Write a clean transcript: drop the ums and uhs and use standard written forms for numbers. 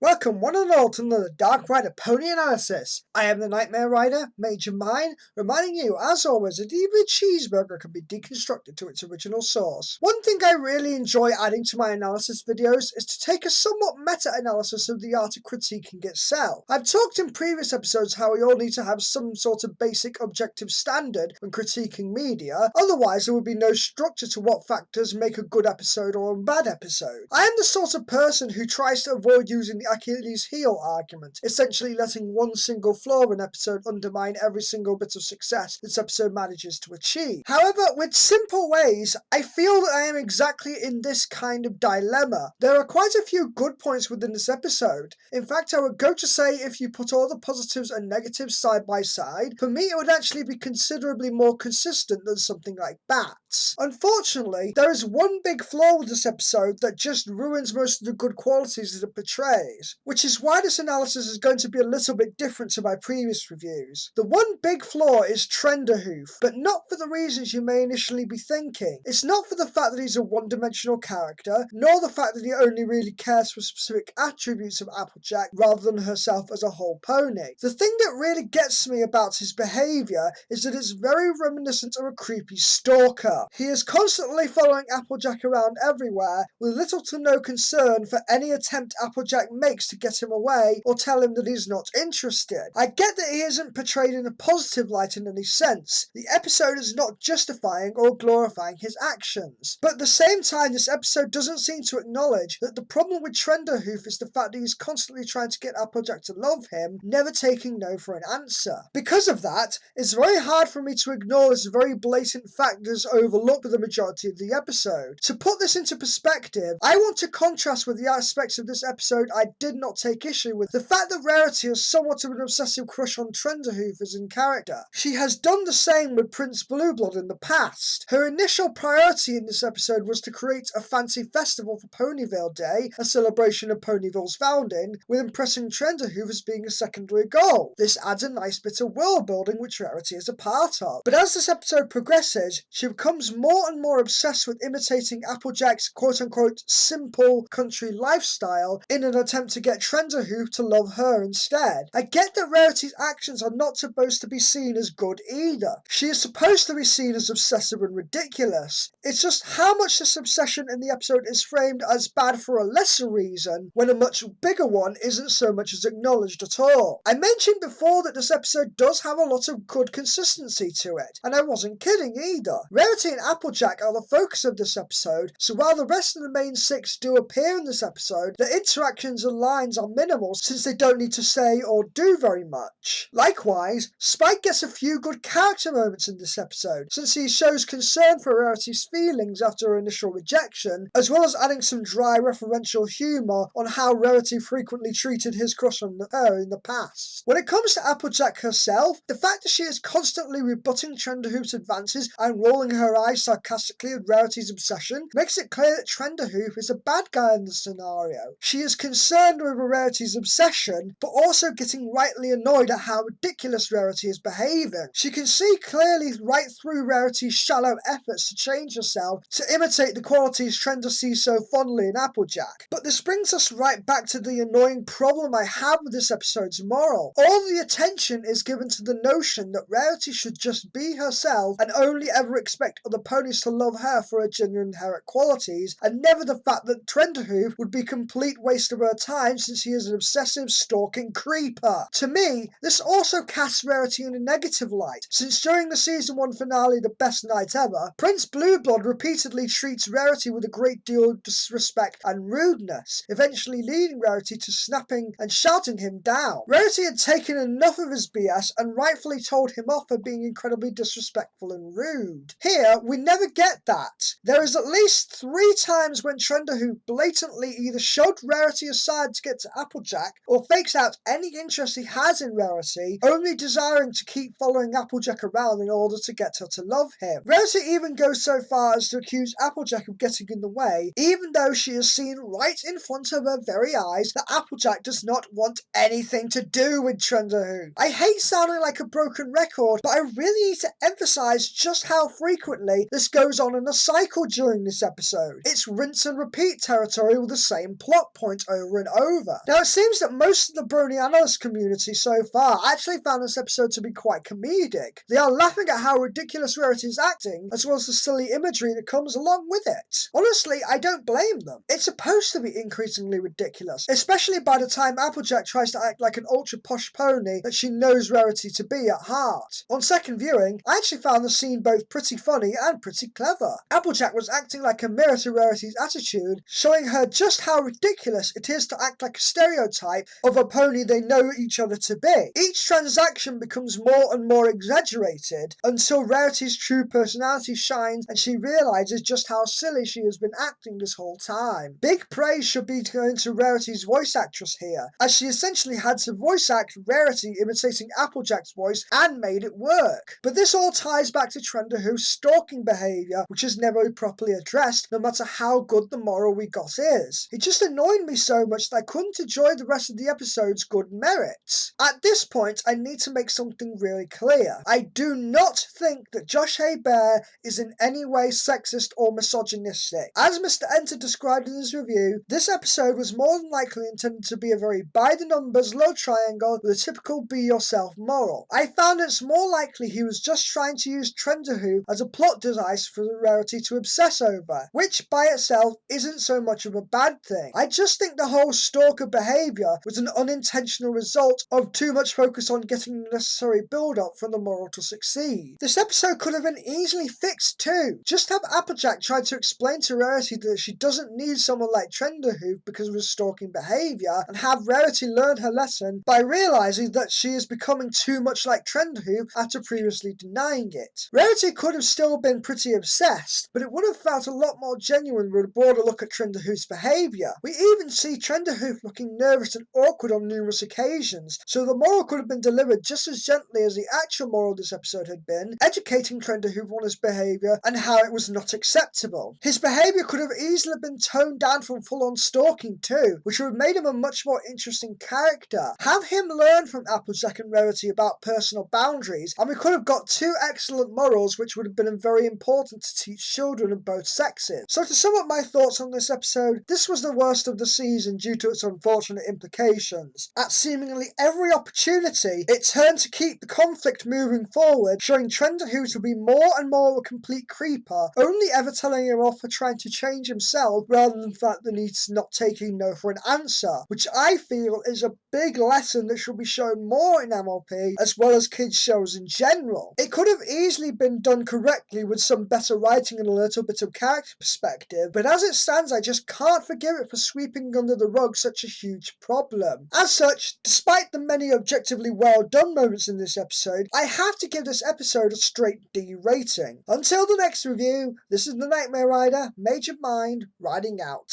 Welcome one and all to another Dark Rider Pony Analysis. I am the Nightmare Rider, Major Mine, reminding you, as always, that even a cheeseburger can be deconstructed to its original source. One thing I really enjoy adding to my analysis videos is to take a somewhat meta-analysis of the art of critiquing itself. I've talked in previous episodes how we all need to have some sort of basic objective standard when critiquing media, otherwise there would be no structure to what factors make a good episode or a bad episode. I am the sort of person who tries to avoid using the Achilles heel argument, essentially letting one single flaw in an episode undermine every single bit of success this episode manages to achieve. However, with simple ways, I feel that I am exactly in this kind of dilemma. There are quite a few good points within this episode. In fact, I would go to say if you put all the positives and negatives side by side, for me it would actually be considerably more consistent than something like Bats. Unfortunately, there is one big flaw with this episode that just ruins most of the good qualities that it portrays, which is why this analysis is going to be a little bit different to my previous reviews. The one big flaw is Trenderhoof, but not for the reasons you may initially be thinking. It's not for the fact that he's a one-dimensional character, nor the fact that he only really cares for specific attributes of Applejack rather than herself as a whole pony. The thing that really gets me about his behaviour is that it's very reminiscent of a creepy stalker. He is constantly following Applejack around everywhere, with little to no concern for any attempt Applejack makes to get him away or tell him that he's not interested. I get that he isn't portrayed in a positive light in any sense. The episode is not justifying or glorifying his actions. But at the same time, this episode doesn't seem to acknowledge that the problem with Trenderhoof is the fact that he's constantly trying to get Applejack to love him, never taking no for an answer. Because of that, it's very hard for me to ignore this very blatant fact that is overlooked with the majority of the episode. To put this into perspective, I want to contrast with the aspects of this episode I did not take issue with. The fact that Rarity has somewhat of an obsessive crush on Trenderhoof as in character. She has done the same with Prince Blueblood in the past. Her initial priority in this episode was to create a fancy festival for Ponyville Day, a celebration of Ponyville's founding, with impressing Trenderhoof as being a secondary goal. This adds a nice bit of world building which Rarity is a part of. But as this episode progresses, she becomes more and more obsessed with imitating Applejack's quote-unquote simple country lifestyle in an attempt to get Trenderhoof to love her instead. I get that Rarity's actions are not supposed to be seen as good either. She is supposed to be seen as obsessive and ridiculous. It's just how much this obsession in the episode is framed as bad for a lesser reason, when a much bigger one isn't so much as acknowledged at all. I mentioned before that this episode does have a lot of good consistency to it, and I wasn't kidding either. Rarity and Applejack are the focus of this episode, so while the rest of the main six do appear in this episode, the interactions and lines are minimal since they don't need to say or do very much. Likewise, Spike gets a few good character moments in this episode, since he shows concern for Rarity's feelings after her initial rejection, as well as adding some dry referential humour on how Rarity frequently treated his crush on her in the past. When it comes to Applejack herself, the fact that she is constantly rebutting Trenderhoof's advances and rolling her eyes sarcastically at Rarity's obsession makes it clear that Trenderhoof is a bad guy in the scenario. She is concerned with Rarity's obsession, but also getting rightly annoyed at how ridiculous Rarity is behaving. She can see clearly right through Rarity's shallow efforts to change herself to imitate the qualities Trender sees so fondly in Applejack. But this brings us right back to the annoying problem I have with this episode's moral. All the attention is given to the notion that Rarity should just be herself and only ever expect other ponies to love her for her genuine inherent qualities, and never the fact that Trenderhoof would be a complete waste of her time since he is an obsessive, stalking creeper. To me, this also casts Rarity in a negative light, since during the season 1 finale, The Best Night Ever, Prince Blueblood repeatedly treats Rarity with a great deal of disrespect and rudeness, eventually leading Rarity to snapping and shouting him down. Rarity had taken enough of his BS and rightfully told him off for being incredibly disrespectful and rude. Here, we never get that. There is at least 3 times when Trenderhoof blatantly either showed Rarity aside to get to Applejack, or fakes out any interest he has in Rarity, only desiring to keep following Applejack around in order to get her to love him. Rarity even goes so far as to accuse Applejack of getting in the way, even though she has seen right in front of her very eyes that Applejack does not want anything to do with Trenderhoof. I hate sounding like a broken record, but I really need to emphasize just how frequently this goes on in a cycle during this episode. It's rinse and repeat territory with the same plot point over and over. Now it seems that most of the Brony analyst community so far actually found this episode to be quite comedic. They are laughing at how ridiculous Rarity is acting, as well as the silly imagery that comes along with it. Honestly, I don't blame them. It's supposed to be increasingly ridiculous, especially by the time Applejack tries to act like an ultra posh pony that she knows Rarity to be at heart. On second viewing, I actually found the scene both pretty funny and pretty clever. Applejack was acting like a mirror to Rarity's attitude, showing her just how ridiculous it is to act like a stereotype of a pony they know each other to be. Each transaction becomes more and more exaggerated until Rarity's true personality shines and she realizes just how silly she has been acting this whole time. Big praise should be going to Rarity's voice actress here, as she essentially had to voice act Rarity imitating Applejack's voice and made it work. But this all ties back to Trenderhoo's stalking behaviour, which is never properly addressed, no matter how good the moral we got is. It just annoyed me so much that I couldn't enjoy the rest of the episode's good merits. At this point, I need to make something really clear. I do not think that Josh Bear is in any way sexist or misogynistic. As Mr. Enter described in his review, this episode was more than likely intended to be a very by-the-numbers love triangle with a typical be-yourself moral. I found it's more likely he was just trying to use Trenderhoo as a plot device for Rarity to obsess over, which by itself isn't so much of a bad thing. I just think the whole stalker behaviour was an unintentional result of too much focus on getting the necessary build-up for the moral to succeed. This episode could have been easily fixed too. Just have Applejack try to explain to Rarity that she doesn't need someone like Trenderhoof because of his stalking behaviour, and have Rarity learn her lesson by realising that she is becoming too much like Trenderhoof after previously denying it. Rarity could have still been pretty obsessed, but it would have felt a lot more genuine with a broader look at Trenderhoof's behaviour. We even see Trenderhoof looking nervous and awkward on numerous occasions, so the moral could have been delivered just as gently as the actual moral of this episode had been, educating Trenderhoof on his behaviour and how it was not acceptable. His behaviour could have easily been toned down from full-on stalking too, which would have made him a much more interesting character. Have him learn from Applejack and Rarity about personal boundaries, and we could have got two excellent morals which would have been very important to teach children of both sexes. So to sum up my thoughts on this episode, this was the worst of the season due to its unfortunate implications. At seemingly every opportunity, it turned to keep the conflict moving forward, showing Trenderhoof to be more and more a complete creeper, only ever telling him off for trying to change himself rather than the fact that he's not taking no for an answer, which I feel is a big lesson that should be shown more in MLP as well as kids shows in general. It could have easily been done correctly with some better writing and a little bit of character perspective, but as it stands I just can't forgive it for sweeping under the rug such a huge problem. As such, despite the many objectively well done moments in this episode, I have to give this episode a straight D rating. Until the next review, this is the Nightmare Rider, Mage of Mind, riding out.